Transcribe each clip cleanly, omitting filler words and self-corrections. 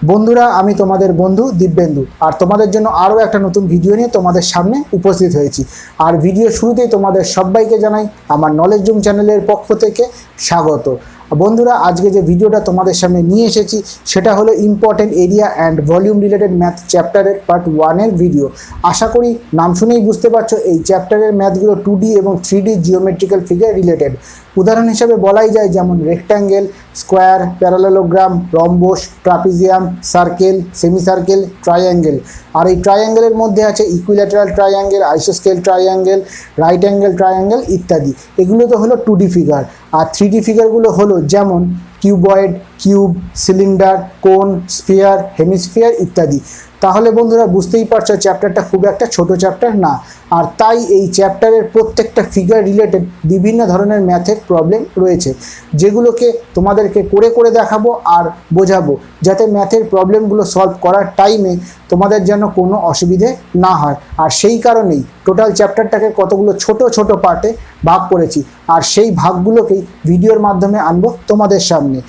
বন্ধুরা, আমি তোমাদের বন্ধু দিব্যেন্দু আর তোমাদের জন্য আরও একটা নতুন ভিডিও নিয়ে তোমাদের সামনে উপস্থিত হয়েছি। আর ভিডিও শুরুতেই তোমাদের সবাইকে জানাই আমার নলেজ জুম চ্যানেলের পক্ষ থেকে স্বাগত। বন্ধুরা, আজকে যে ভিডিওটা তোমাদের সামনে নিয়ে এসেছি সেটা হলো important area and volume related math চ্যাপ্টারের পার্ট 1-এর ভিডিও। আশা করি নাম শুনেই বুঝতে পারছো এই চ্যাপ্টারের ম্যাথগুলো 2D এবং 3D জিওমেট্রিক্যাল ফিগার রিলেটেড। উদাহরণ হিসাবে বলাই যায় যেমন rectangle, square, parallelogram, rhombus, trapezium, circle, semicircle, triangle. আর এই ট্রায়াঙ্গেলের মধ্যে আছে ইকুইল্যাটারাল ট্রায়াঙ্গেল, আইসোস্কেল ট্রায়াঙ্গেল, রাইট অ্যাঙ্গেল ট্রায়াঙ্গেল ইত্যাদি। এগুলো তো হলো 2D ফিগার। আর 3D ফিগারগুলো হলো যেমন কিউবয়েড, কিউব, সিলিন্ডার, কোন, স্ফিয়ার, হেমিস্ফিয়ার ইত্যাদি। তাহলে বন্ধুরা বুঝতেই পারছো চ্যাপ্টারটা খুব একটা ছোট চ্যাপ্টার না। আর তাই এই চ্যাপ্টারের প্রত্যেকটা ফিগার রিলেটেড বিভিন্ন ধরনের ম্যাথের প্রবলেম রয়েছে, যেগুলোকে তোমাদেরকে করে করে দেখাবো আর বোঝাবো, যাতে ম্যাথের প্রবলেমগুলো সলভ করার টাইমে তোমাদের যেন কোনো অসুবিধে না হয়। আর সেই কারণেই টোটাল চ্যাপ্টারটাকে কতগুলো ছোট ছোট পার্টে ভাগ করেছি, আর সেই ভাগগুলোকেই ভিডিওর মাধ্যমে আনবো তোমাদের সামনে।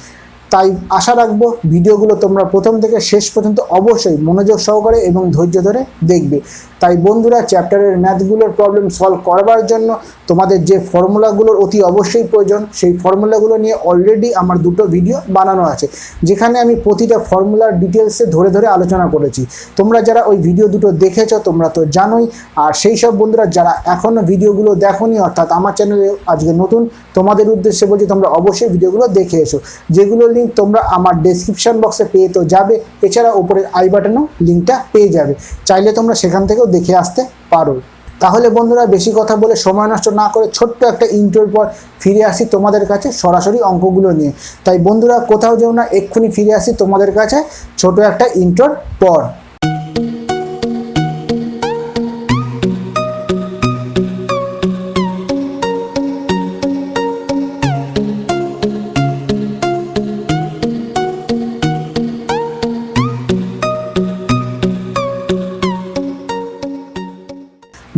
তাই আশা রাখবো ভিডিওগুলো তোমরা প্রথম থেকে শেষ পর্যন্ত অবশ্যই মনোযোগ সহকারে এবং ধৈর্য ধরে দেখবে। তাই বন্ধুরা, চ্যাপ্টারের ম্যাথগুলোর প্রবলেম সলভ করবার জন্য তোমাদের যে ফর্মুলাগুলোর অতি অবশ্যই প্রয়োজন, সেই ফর্মুলাগুলো নিয়ে অলরেডি আমার দুটো ভিডিও বানানো আছে, যেখানে আমি প্রতিটা ফর্মুলার ডিটেলসে ধরে ধরে আলোচনা করেছি। তোমরা যারা ওই ভিডিও দুটো দেখেছো তোমরা তো জানোই। আর সেই সব বন্ধুরা যারা এখনও ভিডিওগুলো দেখোনি, অর্থাৎ আমার চ্যানেলে আজকে নতুন, তোমাদের উদ্দেশ্যে বলছি তোমরা অবশ্যই ভিডিওগুলো দেখে এসো, যেগুলো লিঙ্ক তোমরা আমার ডেসক্রিপশন বক্সে পেয়ে তো যাবে। এছাড়া উপরের আই বাটনেও লিঙ্কটা পেয়ে যাবে, চাইলে তোমরা সেখান থেকেও দেখে আসতে পারো। তাহলে বন্ধুরা, বেশি কথা বলে সময় নষ্ট না করে ছোট্ট একটা ইন্ট্রোর পর ফিরে আসি তোমাদের কাছে সরাসরি অঙ্কগুলো নিয়ে। তাই বন্ধুরা কোথাও যেও না, এক্ষুনি ফিরে আসি তোমাদের কাছে ছোট একটা ইন্ট্রোর পর।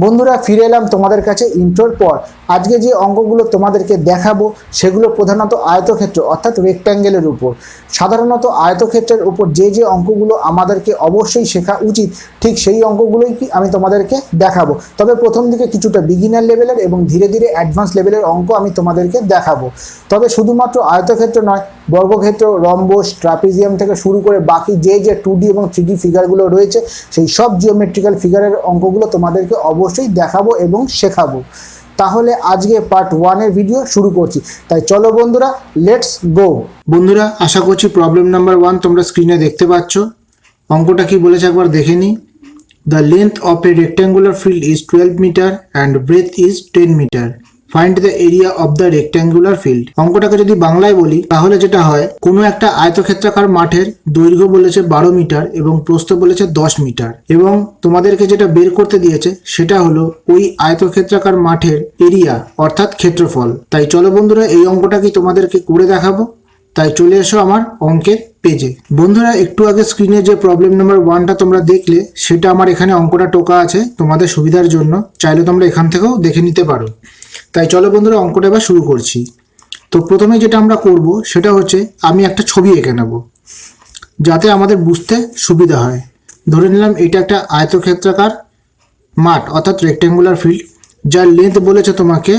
বন্ধুরা, ফিরে এলাম তোমাদের কাছে ইন্ট্রোর পর। আজকে যে অঙ্কগুলো তোমাদেরকে দেখাবো সেগুলো প্রধানত আয়তক্ষেত্র অর্থাৎ রেক্ট্যাঙ্গেলের উপর। সাধারণত আয়তক্ষেত্রের উপর যে যে অঙ্কগুলো আমাদেরকে অবশ্যই শেখা উচিত, ঠিক সেই অঙ্কগুলোই কি আমি তোমাদেরকে দেখাবো। তবে প্রথম দিকে কিছুটা বিগিনার লেভেলের এবং ধীরে ধীরে অ্যাডভান্স লেভেলের অঙ্ক আমি তোমাদেরকে দেখাবো। তবে শুধুমাত্র আয়তক্ষেত্র নয়, বর্গক্ষেত্র, রম্বস, ট্রাপিজিয়াম থেকে শুরু করে বাকি যে যে 2D এবং 3D ফিগারগুলো রয়েছে, সেই সব জিওমেট্রিক্যাল ফিগারের অঙ্কগুলো তোমাদেরকে অবশ্যই দেখাবো এবং শেখাবো। তাহলে আজকে পার্ট 1-এর ভিডিও শুরু করছি। তাই চলো বন্ধুরা, লেটস গো। বন্ধুরা, আশা করছি প্রবলেম নাম্বার 1 তোমরা স্ক্রিনে দেখতে পাচ্ছ। অঙ্কটা কি বলেছে একবার দেখে নিই। The length of a rectangular field is 12 metre and breadth is 10 metre. Find the area of the rectangular field. অঙ্কটাকে যদি বাংলায় বলি তাহলে যেটা হয়, কোনো একটা আয়তক্ষেত্রাকার মাঠের দৈর্ঘ্য বলেছে 12 মিটার এবং প্রস্থ বলেছে 10 মিটার, এবং তোমাদেরকে যেটা বের করতে দিয়েছে সেটা হলো ওই আয়তক্ষেত্রাকার মাঠের এরিয়া অর্থাৎ ক্ষেত্রফল। তাই চলো বন্ধুরা, এই অঙ্কটাকে তোমাদেরকে করে দেখাবো। তাই চলে এসো আমার অঙ্কের পেজে। বন্ধুরা, একটু আগে স্ক্রিনে যে প্রবলেম নাম্বার 1টা তোমরা দেখলে, সেটা আমার এখানে অঙ্কটা টোকা আছে তোমাদের সুবিধার জন্য, চাইলে তোমরা এখান থেকেও দেখে নিতে পারো। তাই চলো বন্ধুরা, অঙ্কটা এবার শুরু করছি। তো প্রথমে যেটা আমরা করব সেটা হচ্ছে আমি একটা ছবি এঁকে নেব, যাতে আমাদের বুঝতে সুবিধা হয়। ধরে নিলাম এটা একটা আয়তক্ষেত্রাকার মাঠ অর্থাৎ রেক্ট্যাঙ্গুলার ফিল্ড, যার লেন্থ বলেছে তোমাকে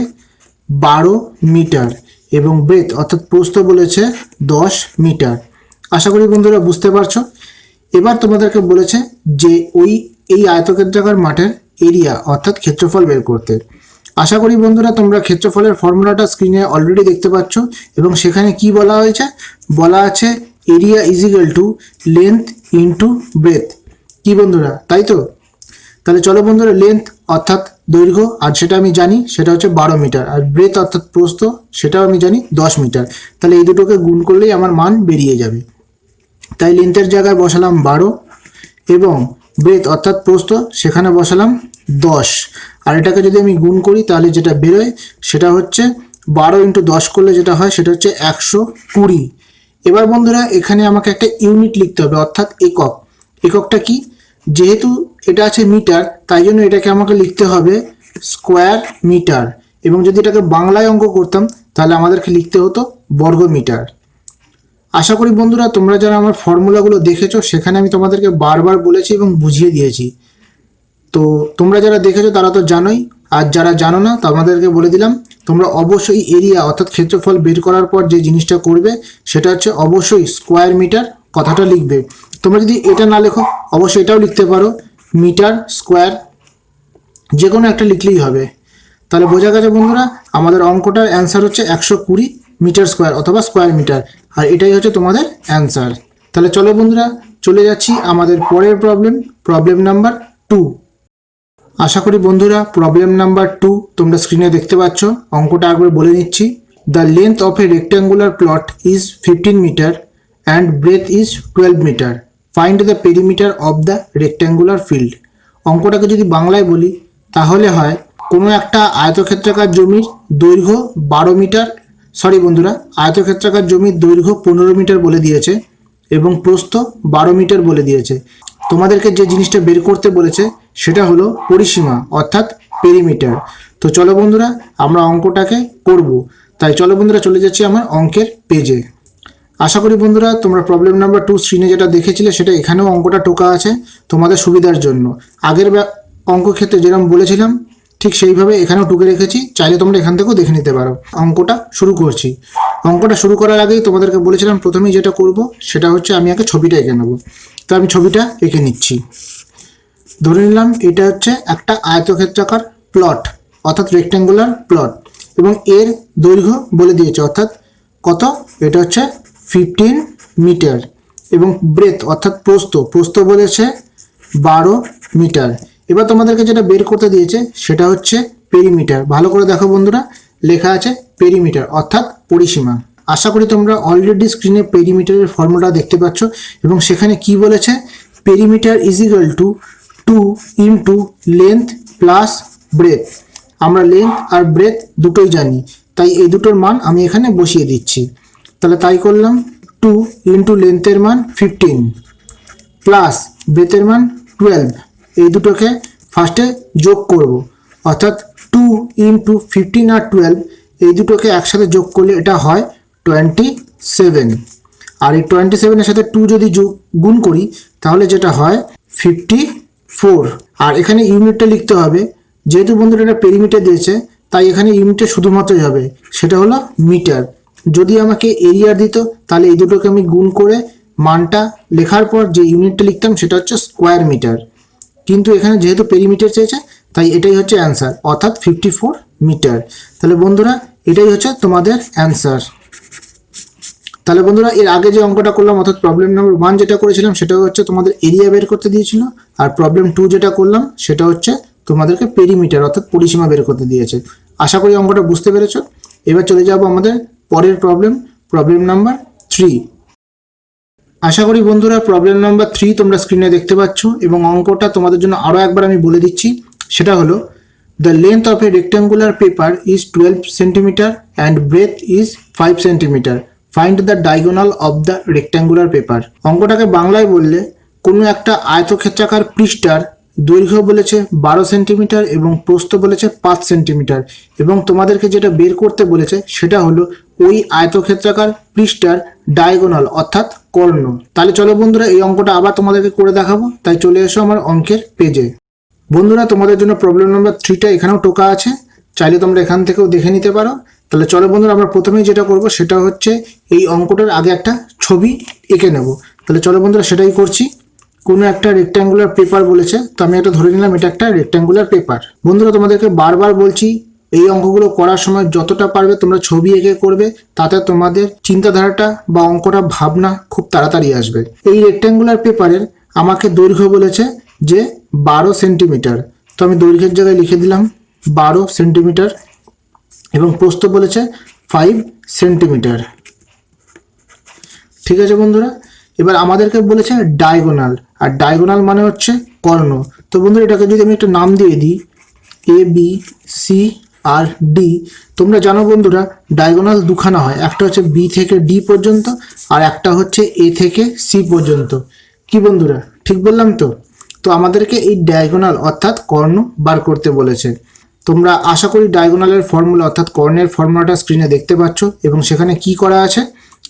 12 মিটার এবং ব্রেথ অর্থাৎ প্রস্থ বলেছে 10 মিটার। আশা করি বন্ধুরা বুঝতে পারছো। এবার তোমাদেরকে বলেছে যে এই আয়তক্ষেত্রাকার মাঠের এরিয়া অর্থাৎ ক্ষেত্রফল বের করতে। আশা করি বন্ধুরা তোমরা ক্ষেত্রফলের ফর্মুলাটা স্ক্রিনে অলরেডি দেখতে পাচ্ছ, এবং সেখানে কি বলা হয়েছে, বলা আছে area is equal to length into breadth. কি বন্ধুরা, তাই তো? তাহলে চলো বন্ধুরা, লেন্থ অর্থাৎ দৈর্ঘ্য, আর সেটা আমি জানি সেটা হচ্ছে 12 মিটার, আর ব্রেথ অর্থাৎ প্রস্থ সেটাও আমি জানি 10 মিটার। তাহলে এই দুটোকে গুণ করলেই আমার মান বেরিয়ে যাবে। তাই লেন্থের জায়গায় বসালাম 12 এবং ব্রেথ অর্থাৎ প্রস্থ সেখানে বসালাম 10। আর এটাকে যদি আমি গুণ করি তাহলে যেটা বেরোয় সেটা হচ্ছে 12 ইন্টু 10 করলে যেটা হয় সেটা হচ্ছে 120। এবার বন্ধুরা এখানে আমাকে একটা ইউনিট লিখতে হবে অর্থাৎ একক। এককটা কি? যেহেতু এটা আছে মিটার, তাই জন্য এটাকে আমাকে লিখতে হবে স্কোয়ার মিটার, এবং যদি এটাকে বাংলায় অঙ্ক করতাম তাহলে আমাদেরকে লিখতে হতো বর্গ মিটার। আশা করি বন্ধুরা তোমরা যারা আমার ফর্মুলাগুলো দেখেছো সেখানে আমি তোমাদেরকে বারবার বলেছি এবং বুঝিয়ে দিয়েছি। তো তোমরা যারা দেখেছো তারা তো জানোই, আর যারা জানো না তোমাদেরকে বলে দিলাম। তোমরা অবশ্যই এরিয়া অর্থাৎ ক্ষেত্রফল বের করার পর যে জিনিসটা করবে সেটা হচ্ছে অবশ্যই স্কোয়ার মিটার কথাটা লিখবে। তোমরা যদি এটা না লেখো অবশ্যই এটাও লিখতে পারো, মিটার স্কোয়ার, যে কোনো একটা লিখলেই হবে। তাহলে বোঝা গেছে বন্ধুরা আমাদের অঙ্কটার অ্যান্সার হচ্ছে 120 মিটার স্কোয়ার অথবা স্কোয়ার মিটার, আর এটাই হচ্ছে তোমাদের অ্যান্সার। তাহলে চলো বন্ধুরা চলে যাচ্ছি আমাদের পরের প্রবলেম নাম্বার 2। আশা করি বন্ধুরা প্রবলেম নাম্বার 2 তোমরা স্ক্রিনে দেখতে পাচ্ছ। অঙ্কটা একবার বলে নিচ্ছি। The length of a rectangular plot is 15 metre and breadth is 12 metre. Find the perimeter of the rectangular field. অঙ্কটাকে যদি বাংলায় বলি তাহলে হয় কোনো একটা আয়তক্ষেত্রাকার জমির দৈর্ঘ্য 12 মিটার, সরি বন্ধুরা, আয়তক্ষেত্রাকার জমির দৈর্ঘ্য 15 মিটার বলে দিয়েছে এবং প্রস্থ 12 মিটার বলে দিয়েছে। তোমাদেরকে যে জিনিসটা বের করতে বলেছে সেটা হলো পরিসীমা অর্থাৎ পেরিমিটার। তো চলো বন্ধুরা আমরা অঙ্কটাকে করব। তাই চলো বন্ধুরা চলে যাচ্ছি আমার অঙ্কের পেজে। আশা করি বন্ধুরা তোমরা প্রবলেম নাম্বার 2 স্ক্রিনে যেটা দেখেছিলে সেটা এখানেও অঙ্কটা টোকা আছে তোমাদের সুবিধার জন্য। আগের অঙ্ক ক্ষেত্রে যেরকম বলেছিলাম ঠিক সেইভাবে এখানেও টুকে রেখেছি, চাইলে তোমরা এখান থেকেও দেখে নিতে পারো। অঙ্কটা শুরু করছি। অঙ্কটা শুরু করার আগেই তোমাদেরকে বলেছিলাম প্রথমেই যেটা করব সেটা হচ্ছে আমি আগে ছবিটা এঁকে নেব। তো আমি ছবিটা এঁকে নিচ্ছি। ধরে নিলাম এটা হচ্ছে একটা আয়তক্ষেত্রাকার প্লট অর্থাৎ রেক্ট্যাঙ্গুলার প্লট এবং এর দৈর্ঘ্য বলে দিয়েছে অর্থাৎ কত, এটা হচ্ছে 15 মিটার এবং ব্রেথ অর্থাৎ প্রস্থ বলেছে 12 মিটার। এবার তোমাদেরকে যেটা বের করতে দিয়েছে সেটা হচ্ছে পেরিমিটার। ভালো করে দেখো বন্ধুরা, লেখা আছে পেরিমিটার অর্থাৎ পরিসীমা। আশা করি তোমরা অলরেডি স্ক্রিনে পেরিমিটারের ফর্মুলা দেখতে পাচ্ছ এবং সেখানে কি বলেছে, perimeter is equal to 2 into length plus breadth. আমরা লেন্থ আর ব্রেথ দুটোই জানি, তাই এই দুটোর মান আমি এখানে বসিয়ে দিচ্ছি। তাহলে তাই করলাম, 2 ইন্টু লেন্থের মান 15 প্লাস ব্রেথের মান 12, এই দুটোকে ফার্স্টে যোগ করব অর্থাৎ 2 ইন্টু 15 আর 12 এই দুটোকে একসাথে যোগ করলে এটা হয় 27, আর এই 27-এর সাথে 2 যদি গুণ করি তাহলে যেটা হয় 54। আর এখানে ইউনিটটা লিখতে হবে, যেহেতু বন্ধুরা এটা পেরিমিটার দিয়েছে তাই এখানে ইউনিটে শুধুমাত্রই হবে, সেটা হলো মিটার। যদি আমাকে এরিয়া দিত তাহলে এই দুটোকে আমি গুণ করে মানটা লেখার পর যে ইউনিটটা লিখতাম সেটা হচ্ছে স্কোয়ার মিটার, কিন্তু এখানে যেহেতু পেরিমিটার চেয়েছে তাই এটাই হচ্ছে অ্যান্সার অর্থাৎ 54 মিটার। তাহলে বন্ধুরা এটাই হচ্ছে তোমাদের অ্যান্সার। তাহলে বন্ধুরা এর আগে যে অঙ্কটা করলাম অর্থাৎ প্রবলেম নাম্বার 1 যেটা করেছিলাম সেটা হচ্ছে তোমাদের এরিয়া বের করতে দিয়েছিল, আর প্রবলেম 2 যেটা করলাম সেটা হচ্ছে তোমাদেরকে পেরিমিটার অর্থাৎ পরিসীমা বের করতে দিয়েছে। আশা করি অঙ্কটা বুঝতে পেরেছো। এবার চলে যাব আমাদের পরের প্রবলেম নাম্বার 3। আশা করি বন্ধুরা প্রবলেম নাম্বার 3 তোমরা স্ক্রিনে দেখতে পাচ্ছ এবং অঙ্কটা তোমাদের জন্য আরও একবার আমি বলে দিচ্ছি। সেটা হলো the length of a rectangular paper is 12 centimetre and breadth is 5 centimetre. Find the diagonal of the rectangular paper. অঙ্কটাকে বাংলায় বললে কোনো একটা আয়তক্ষেত্রাকার পৃষ্ঠার দৈর্ঘ্য বলেছে 12 সেন্টিমিটার এবং প্রস্থ বলেছে 5 সেন্টিমিটার এবং তোমাদেরকে যেটা বের করতে বলেছে সেটা হলো ওই আয়তক্ষেত্রাকার পৃষ্ঠার ডায়াগোনাল অর্থাৎ কর্ণ। তাহলে চলো বন্ধুরা এই অঙ্কটা আবার তোমাদেরকে করে দেখাবো, তাই চলে এসো আমার অঙ্কের পেজে। বন্ধুরা তোমাদের জন্য প্রবলেম নাম্বার 3টা এখানেও টোকা আছে, চাইলে তোমরা এখান থেকেও দেখে নিতে পারো। তাহলে চলো বন্ধুরা আমরা প্রথমেই যেটা করব সেটা হচ্ছে এই অঙ্কটার আগে একটা ছবি এঁকে নেব। তাহলে চলো বন্ধুরা সেটাই করছি। কোনো একটা রেক্ট্যাঙ্গুলার পেপার বলেছে, তো আমি একটা ধরে নিলাম এটা একটা রেক্ট্যাঙ্গুলার পেপার। বন্ধুরা তোমাদেরকে বারবার বলছি এই অঙ্কগুলো করার সময় যতটা পারবে তোমরা ছবি এঁকে করবে, তাতে তোমাদের চিন্তাধারাটা বা অঙ্কটা ভাবনা খুব তাড়াতাড়ি আসবে। এই রেক্ট্যাঙ্গুলার পেপারের আমাকে দৈর্ঘ্য বলেছে যে 12 সেন্টিমিটার, তো আমি দৈর্ঘ্যের জায়গায় লিখে দিলাম 12 সেন্টিমিটার এবং প্রস্থ বলেছে 5 সেন্টিমিটার। ঠিক আছে বন্ধুরা, এবার আমাদেরকে বলেছে ডায়াগোনাল, আর ডায়াগোনাল মানে হচ্ছে কর্ণ। তো বন্ধুরা এটাকে যদি আমি একটা নাম দিয়ে দিই A B C R D, তোমরা জানো বন্ধুরা ডায়াগোনাল দুখানা হয়, একটা হচ্ছে বি থেকে ডি পর্যন্ত আর একটা হচ্ছে এ থেকে সি পর্যন্ত। কি বন্ধুরা ঠিক বললাম তো? তো আমাদেরকে এই ডায়াগোনাল অর্থাৎ কর্ণ বার করতে বলেছে। তোমরা আশা করি ডায়াগোনালের ফর্মুলা অর্থাৎ কর্ণের ফর্মুলাটা স্ক্রিনে দেখতে পাচ্ছ এবং সেখানে কি করা আছে,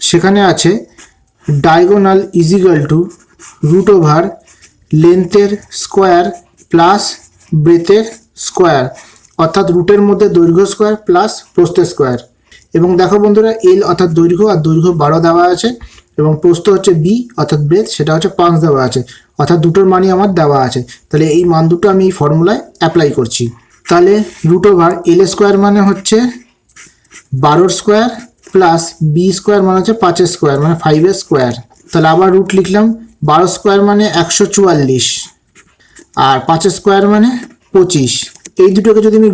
সেখানে আছে diagonal is equal to root over লেন্থের স্কোয়ার প্লাস ব্রেথের স্কোয়ার, অর্থাৎ রুটের মধ্যে দৈর্ঘ্য স্কোয়ার প্লাস প্রস্থ স্কোয়ার। এবং দেখো বন্ধুরা, এল অর্থাৎ দৈর্ঘ্য, আর দৈর্ঘ্য 12 দেওয়া আছে, এবং প্রস্থ হচ্ছে বি অর্থাৎ ব্রেথ, সেটা হচ্ছে 5 দেওয়া আছে, অর্থাৎ দুটোর মানই আমার দেওয়া আছে। তাহলে এই মান দুটো আমি এই ফর্মুলায় অ্যাপ্লাই করছি। তাহলে রুট ওভার এল স্কোয়ার মানে হচ্ছে 12 স্কোয়ার প্লাস বি স্কোয়ার মানে হচ্ছে 5 স্কোয়ার মানে 5 স্কোয়ার। তাহলে আবার রুট লিখলাম, 12 স্কোয়ার মানে 144, আর 5 স্কোয়ার মানে 25। এই দুটোকে যদি আমি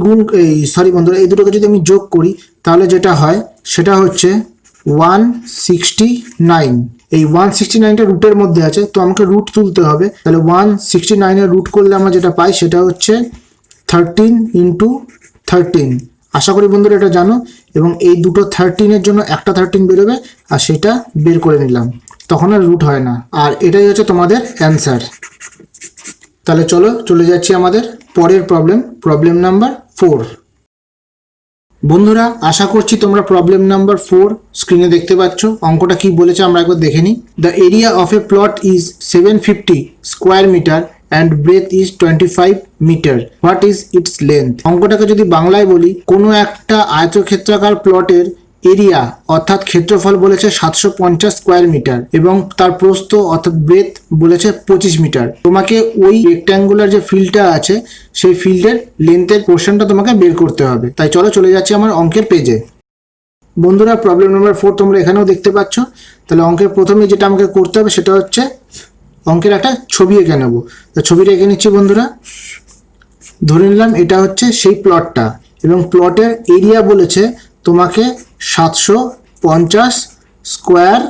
বন্ধুরা, এই দুটোকে যদি আমি যোগ করি তাহলে যেটা হয় সেটা হচ্ছে 169। এই 169টা রুটের মধ্যে আছে, তো আমাকে রুট তুলতে হবে। তাহলে 169 রুট করলে আমরা যেটা পাই সেটা হচ্ছে 13 ইন্টু 13। আশা করি বন্ধুরা এটা জানো। এবং এই দুটো 13-এর জন্য একটা 13 বেরোবে, আর সেটা বের করে নিলাম, তখন আর রুট হয় না। আর এটাই হচ্ছে তোমাদের অ্যান্সার। তাহলে চলো চলে যাচ্ছি আমাদের পরের প্রবলেম নাম্বার 4। বন্ধুরা, আশা করছি তোমরা প্রবলেম নাম্বার 4 স্ক্রিনে দেখতে পাচ্ছ। অঙ্কটা কি বলেছে আমরা একবার দেখে নিই। The area of a plot is 750 square metre and breadth is 25 metre. What is its length? অঙ্কটাকে যদি বাংলায় বলি, কোনো একটা আয়তক্ষেত্রাকার প্লটের এরিয়া অর্থাৎ ক্ষেত্রফল বলেছে 750 স্কোয়ার মিটার, এবং তার প্রস্থ অর্থাৎ ব্রেথ বলেছে 25 মিটার। তোমাকে ওই রেক্ট্যাঙ্গুলার যে ফিল্ডটা আছে সেই ফিল্ডের লেন্থের পোর্শনটা তোমাকে বের করতে হবে। তাই চলো চলে যাচ্ছি আমার অঙ্কের পেজে। বন্ধুরা, প্রবলেম নাম্বার 4 তোমরা এখানেও দেখতে পাচ্ছ। তাহলে অঙ্কের প্রথমে যেটা আমাকে করতে হবে সেটা হচ্ছে অঙ্কের একটা ছবি এঁকে নেবো। তো ছবিটা এঁকে নিচ্ছি বন্ধুরা। ধরে নিলাম এটা হচ্ছে সেই প্লটটা, এবং প্লটের এরিয়া বলেছে তোমাকে 750 স্কোয়ার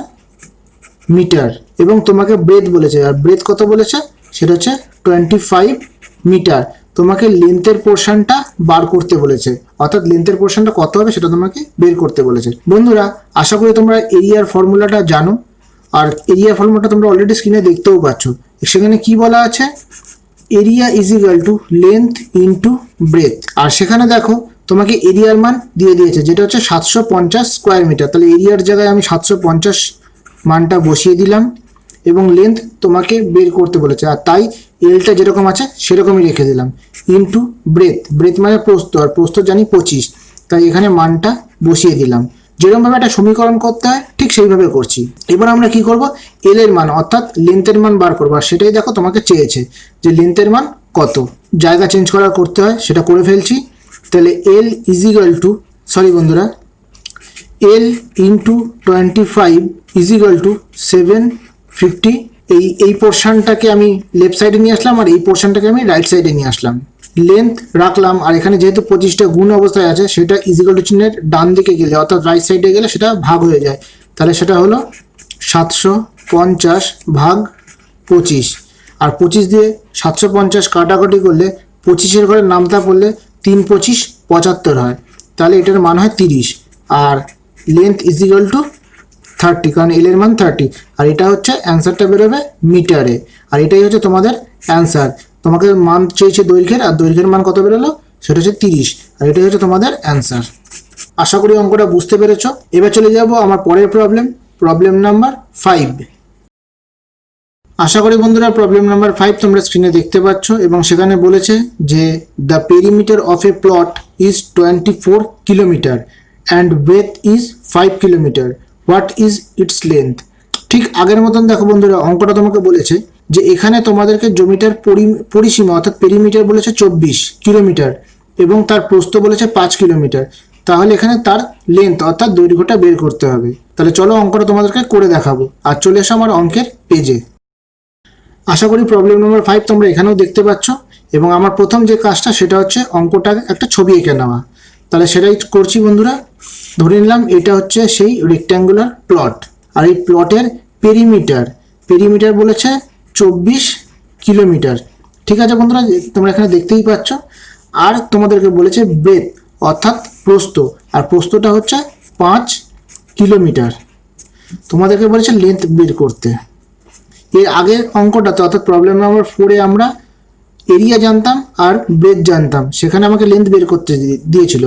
মিটার, এবং তোমাকে ব্রেথ বলেছে, আর ব্রেথ কত বলেছে সেটা হচ্ছে 25 মিটার। তোমাকে লেন্থের পোর্শনটা বার করতে বলেছে, অর্থাৎ লেন্থের পোর্শনটা কত হবে সেটা তোমাকে বের করতে বলেছে। বন্ধুরা, আশা করি তোমরা এরিয়ার ফর্মুলাটা জানো, আর এরিয়া ফর্মুলাটা তোমরা অলরেডি স্ক্রিনে দেখতেও পাচ্ছ। সেখানে কি বলা আছে? Area is equal to length into breadth. আর সেখানে দেখো তোমাকে এরিয়ার মান দিয়ে দিয়েছে, যেটা হচ্ছে 750 স্কোয়ার মিটার। তাহলে এরিয়ার জায়গায় আমি 750 মানটা বসিয়ে দিলাম, এবং লেন্থ তোমাকে বের করতে বলেছে, আর তাই এলটা যেরকম আছে সেরকমই রেখে দিলাম, ইন্টু ব্রেথ মানে প্রস্থ, আর প্রস্থ জানি 25, তাই এখানে মানটা বসিয়ে দিলাম। যেরকমভাবে একটা সমীকরণ করতে হয় ঠিক সেইভাবে করছি। এবার আমরা কি করব? এল এর মান অর্থাৎ লেন্থের মান বার করবো, আর সেটাই দেখো তোমাকে চেয়েছে যে লেন্থের মান কত। জায়গা চেঞ্জ করার করতে হয়, সেটা করে ফেলছি। তাহলে এল ইজ ইকুয়াল টু বন্ধুরা, L into 25 is equal two 750। এই পোর্শনটাকে আমি লেফট সাইডে নিয়ে আসলাম, আর এই পোর্শনটাকে আমি রাইট সাইডে নিয়ে আসলাম। লেন্থ রাখলাম, আর এখানে যেহেতু 25টা গুণ অবস্থায় আছে, সেটা ইজ ইকুয়াল টু চিহ্নের ডান দিকে গেলে অর্থাৎ রাইট সাইডে গেলে সেটা ভাগ হয়ে যায়। তাহলে সেটা হলো 750 ভাগ 25, আর 25 দিয়ে 750 কাটাকাটি করলে 25-এর ঘরে নামতা পড়লে 3 25 75 হয়। তাহলে এটার মান হয় 30, আর লেন্থ ইজ ইকুয়াল টু 30, কারণ এল এর মান 30, আর এটা হচ্ছে অ্যান্সারটা বেরোবে মিটারে। আর এটাই হচ্ছে তোমাদের অ্যান্সার। তোমাকে মান চেয়েছে দৈর্ঘ্যের, আর দৈর্ঘ্যের মান কত বেরোলো সেটা হচ্ছে 30, আর এটাই হচ্ছে তোমাদের অ্যান্সার। আশা করি অঙ্কটা বুঝতে পেরেছো। এবার চলে যাব আমার পরের প্রবলেম নাম্বার 5। আশা করি বন্ধুরা প্রবলেম নাম্বার 5 তোমরা স্ক্রিনে দেখতে পাচ্ছ, এবং সেখানে বলেছে যে the perimeter of a plot is 24 kilometre and breadth is 5 kilometre. What is its length? ঠিক আগের মতন দেখো বন্ধুরা, অঙ্কটা তোমাকে বলেছে যে এখানে তোমাদেরকে জমিটার পরিসীমা অর্থাৎ পেরিমিটার বলেছে 24 কিলোমিটার, এবং তার প্রস্থ বলেছে 5 কিলোমিটার। তাহলে এখানে তার লেন্থ অর্থাৎ দৈর্ঘ্যটা বের করতে হবে। তাহলে চলো অঙ্কটা তোমাদেরকে করে দেখাবো, আর চলে এসো আমার অঙ্কের পেজে। আশা করি প্রবলেম নাম্বার 5 তোমরা এখানেও দেখতে পাচ্ছ, এবং আমার প্রথম যে কাজটা সেটা হচ্ছে অঙ্কটা একটা ছবি এঁকে নেওয়া। তাহলে সেটাই করছি বন্ধুরা। ধরে নিলাম এটা হচ্ছে সেই রেক্ট্যাঙ্গুলার প্লট, আর এই প্লটের পেরিমিটার বলেছে 24 কিলোমিটার। ঠিক আছে বন্ধুরা, তোমরা এখানে দেখতেই পাচ্ছ। আর তোমাদেরকে বলেছে ব্রেথ অর্থাৎ প্রস্থ, আর প্রস্থটা হচ্ছে 5 কিলোমিটার। তোমাদেরকে বলেছে লেন্থ বের করতে। এর আগের অঙ্কটাতে অর্থাৎ প্রবলেম নাম্বার 4-এ আমরা এরিয়া জানতাম আর ব্রেথ জানতাম, সেখানে আমাকে লেন্থ বের করতে দিয়েছিল,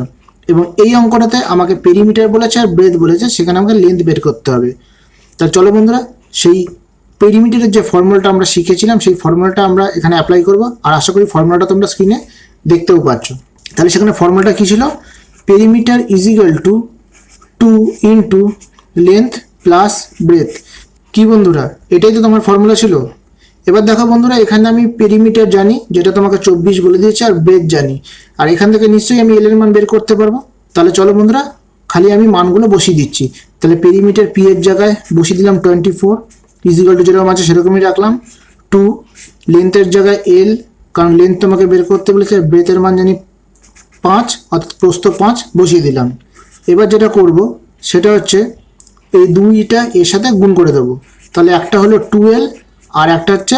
এবং এই অঙ্কটাতে আমাকে পেরিমিটার বলেছে আর ব্রেথ বলেছে, সেখানে আমাকে লেন্থ বের করতে হবে। তাহলে চলো বন্ধুরা সেই পেরিমিটারের যে ফর্মুলাটা আমরা শিখেছিলাম সেই ফর্মুলাটা আমরা এখানে অ্যাপ্লাই করব। আর আশা করি ফর্মুলাটা তোমরা স্ক্রিনে দেখতেও পাচ্ছ। তাহলে সেখানে ফর্মুলাটা কী ছিল? Perimeter is equal to 2 into length plus breadth. কি বন্ধুরা, এটাই তো তোমার ফর্মুলা ছিল। এবার দেখো বন্ধুরা, এখানে আমি পেরিমিটার জানি, যেটা তোমাকে 24 বলে দিয়েছে, আর ব্রেথ জানি, আর এখান থেকে নিশ্চয়ই আমি এল এর মান বের করতে পারবো। তাহলে চলো বন্ধুরা, খালি আমি মানগুলো বসিয়ে দিচ্ছি। তাহলে পেরিমিটার পি এর জায়গায় বসিয়ে দিলাম 24 ইজ ইকুয়াল টু যেরকম আছে সেরকমই রাখলাম 2, লেন্থের জায়গায় এল, কারণ লেন্থ তোমাকে বের করতে বলেছে, ব্রেথের মান জানি 5 অর্থাৎ প্রস্থ 5 বসিয়ে দিলাম। এবার যেটা করব সেটা হচ্ছে এই দুইটা এর সাথে গুণ করে দেবো। তাহলে একটা হলো 12 আর একটা হচ্ছে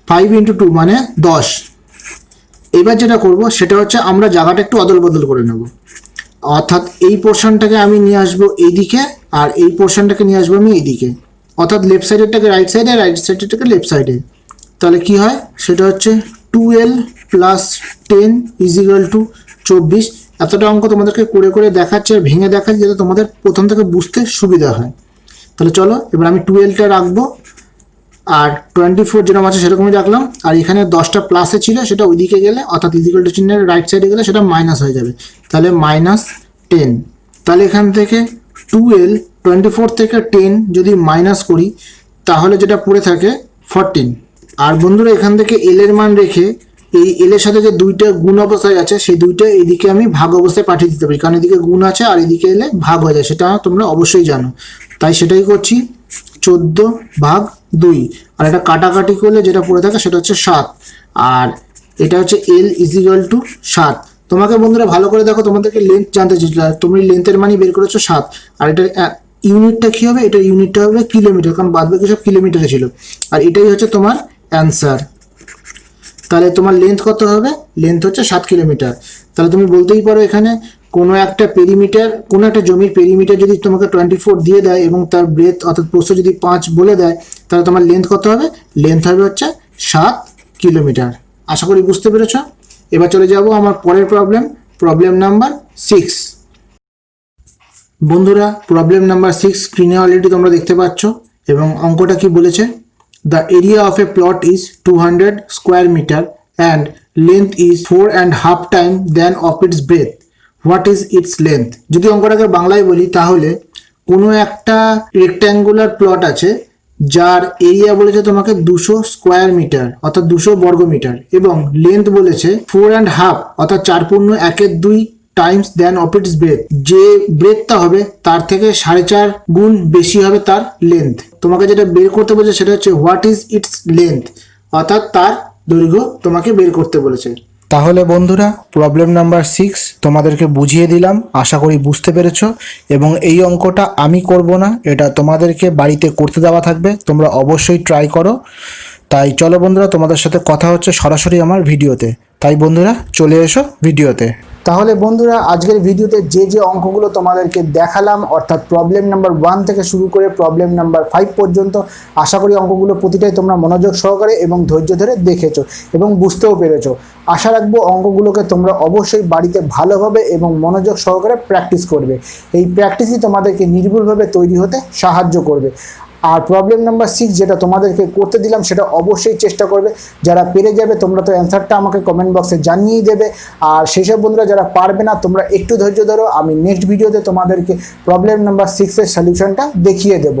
5 ইন্টু 2 মানে 10। এবার যেটা করব সেটা হচ্ছে আমরা জায়গাটা একটু অদল বদল করে নেব, অর্থাৎ এই পোর্শনটাকে আমি নিয়ে আসবো এইদিকে আর এই পোর্শনটাকে নিয়ে আসবো আমি এইদিকে, অর্থাৎ লেফট সাইডেরটাকে রাইট সাইডে, রাইট সাইডেরটাকে লেফট সাইডে। তাহলে কি হয় সেটা হচ্ছে 12 প্লাস 10 ইজ ইকুয়াল টু 24। এতটা অঙ্ক তোমাদেরকে করে করে দেখাচ্ছে আর ভেঙে দেখাচ্ছে যাতে তোমাদের প্রথম থেকে বুঝতে সুবিধা হয়। তাহলে চলো এবার আমি 12টা রাখবো আর 24 যেরকম আছে সেরকমই রাখলাম, আর এখানে 10টা প্লাসে ছিল সেটা ওইদিকে গেলে অর্থাৎ ইজিক্যাল টু চিহ্নের রাইট সাইডে গেলে সেটা মাইনাস হয়ে যাবে। তাহলে -10। তাহলে এখান থেকে 12, 24 থেকে 10 যদি মাইনাস করি তাহলে যেটা পড়ে থাকে 14। আর বন্ধুরা এখান থেকে এল এর মান রেখে এই এল এর সাথে যে দুইটা গুণ অবস্থায় আছে সেই দুইটা এদিকে আমি ভাগ অবস্থায় পাঠিয়ে দিতে পারি, কারণ এদিকে গুণ আছে আর এদিকে এলে ভাগ হয়ে যায়, সেটা তোমরা অবশ্যই জানো। তাই সেটাই করছি, 14/2। আর এটা কাটাকাটি করলে যেটা পড়ে থাকে সেটা হচ্ছে 7, আর এটা হচ্ছে এল ইজ ইকুয়াল টু 7। তোমাকে বন্ধুরা ভালো করে দেখো, তোমাদেরকে লেন্থ জানতে চেয়েছিল, তুমি লেন্থের মানই বের করেছো 7, আর এটা ইউনিটটা কী হবে? এটা ইউনিটটা হবে কিলোমিটার, কারণ বাদ বাকি সব কিলোমিটারে ছিল, আর এটাই হচ্ছে তোমার অ্যান্সার। তাহলে তোমার লেন্থ কত হবে? লেন্থ হচ্ছে 7 কিলোমিটার। তাহলে তুমি বলতেই পারো এখানে কোনো একটা পেরিমিটার, কোনো একটা জমির পেরিমিটার যদি তোমাকে 24 দিয়ে দেয় এবং তার ব্রেথ অর্থাৎ প্রস্থ যদি 5 বলে দেয়, তাহলে তোমার লেন্থ কত হবে? লেন্থ হবে হচ্ছে 7 কিলোমিটার। আশা করি বুঝতে পেরেছ। এবার চলে যাব আমার পরের প্রবলেম নাম্বার 6। বন্ধুরা প্রবলেম নাম্বার 6 স্ক্রিনে অলরেডি তোমরা দেখতে পাচ্ছ, এবং অঙ্কটা কি বলেছে? The area of a plot is 200 square meter and length is 4.5 times than of its breadth. What is its length? যদি অঙ্কটাকে বাংলায় বলি তাহলে কোনো একটা রেক্ট্যাঙ্গুলার প্লট আছে যার এরিয়া বলেছে তোমাকে 200 স্কোয়ার মিটার অর্থাৎ 200 বর্গ মিটার, এবং লেন্থ বলেছে 4.5 অর্থাৎ 4.1 times then of its breadth. যে ব্রেথটা হবে তার থেকে 4.5 গুণ বেশি হবে তার লেন্থ। তোমাকে যেটা বের করতে বলেছে সেটা হচ্ছে হোয়াট ইজ ইটস লেন্থ, অর্থাৎ তার দৈর্ঘ্য তোমাকে বের করতে বলেছে। তাহলে বন্ধুরা প্রবলেম নাম্বার 6 তোমাদেরকে বুঝিয়ে দিলাম, আশা করি বুঝতে পেরেছ। এবং এই অঙ্কটা আমি করব না, এটা তোমাদেরকে বাড়িতে করতে দেওয়া থাকবে, তোমরা অবশ্যই ট্রাই করো। তাই চলো বন্ধুরা, তোমাদের সাথে কথা হচ্ছে সরাসরি আমার ভিডিওতে। তাই বন্ধুরা চলে এসো ভিডিওতে। তাহলে বন্ধুরা আজকের ভিডিওতে যে যে অঙ্কগুলো তোমাদেরকে দেখালাম, অর্থাৎ প্রবলেম নাম্বার 1 থেকে শুরু করে প্রবলেম নাম্বার 5 পর্যন্ত, আশা করি অঙ্কগুলো প্রতিটাই তোমরা মনোযোগ সহকারে এবং ধৈর্য ধরে দেখেছো এবং বুঝতেও পেরেছো। আশা রাখবো অঙ্কগুলোকে তোমরা অবশ্যই বাড়িতে ভালোভাবে এবং মনোযোগ সহকারে প্র্যাকটিস করবে। এই প্র্যাকটিসই তোমাদেরকে নির্ভুলভাবে তৈরি হতে সাহায্য করবে। আর প্রবলেম নাম্বার 6 যেটা তোমাদেরকে করতে দিলাম সেটা অবশ্যই চেষ্টা করবে। যারা পেরে যাবে তোমরা তো অ্যান্সারটা আমাকে কমেন্ট বক্সে জানিয়েই দেবে। আর সেসব বন্ধুরা যারা পারবে না তোমরা একটু ধৈর্য ধরো, আমি নেক্সট ভিডিওতে তোমাদেরকে প্রবলেম নাম্বার 6-এর সলিউশনটা দেখিয়ে দেব।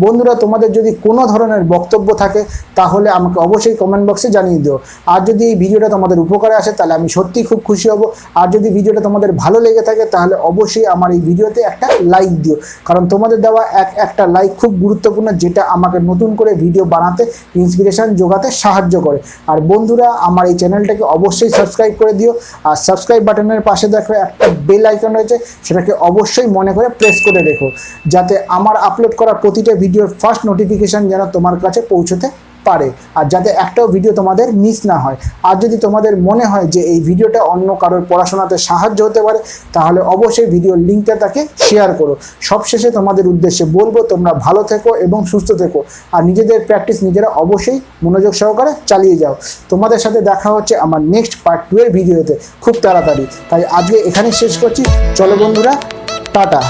বন্ধুরা তোমাদের যদি কোনো ধরনের বক্তব্য থাকে তাহলে আমাকে অবশ্যই কমেন্ট বক্সে জানিয়ে দিও। আর যদি এই ভিডিওটা তোমাদের উপকারে আসে তাহলে আমি সত্যিই খুব খুশি হব। আর যদি ভিডিওটা তোমাদের ভালো লেগে থাকে তাহলে অবশ্যই আমার এই ভিডিওতে একটা লাইক দিও, কারণ তোমাদের দেওয়া একটা লাইক খুব গুরুত্বপূর্ণ, যেটা আমাকে নতুন করে ভিডিও বানাতে ইন্সপিরেশন যোগাতে সাহায্য করে। আর বন্ধুরা আমার এই চ্যানেলটাকে অবশ্যই সাবস্ক্রাইব করে দিও, আর সাবস্ক্রাইব বাটনের পাশে দেখো একটা বেল আইকন রয়েছে, সেটাকে অবশ্যই মনে করে প্রেস করে রেখো, যাতে আমার আপলোড করা প্রতিটা ভিডিওর ফার্স্ট নোটিফিকেশন যেন তোমার কাছে পৌঁছতে পারে, আর যাতে একটাও ভিডিও তোমাদের মিস না হয়। আর যদি তোমাদের মনে হয় যে এই ভিডিওটা অন্য কারোর পড়াশোনাতে সাহায্য হতে পারে তাহলে অবশ্যই ভিডিওর লিঙ্কটা তাকে শেয়ার করো। সবশেষে তোমাদের উদ্দেশ্যে বলবো তোমরা ভালো থেকো এবং সুস্থ থেকো, আর নিজেদের প্র্যাকটিস নিজেরা অবশ্যই মনোযোগ সহকারে চালিয়ে যাও। তোমাদের সাথে দেখা হচ্ছে আমার নেক্সট পার্ট 2 এর ভিডিওতে খুব তাড়াতাড়ি। তাই আজকে এখানেই শেষ করছি। চলো বন্ধুরা, টাটা।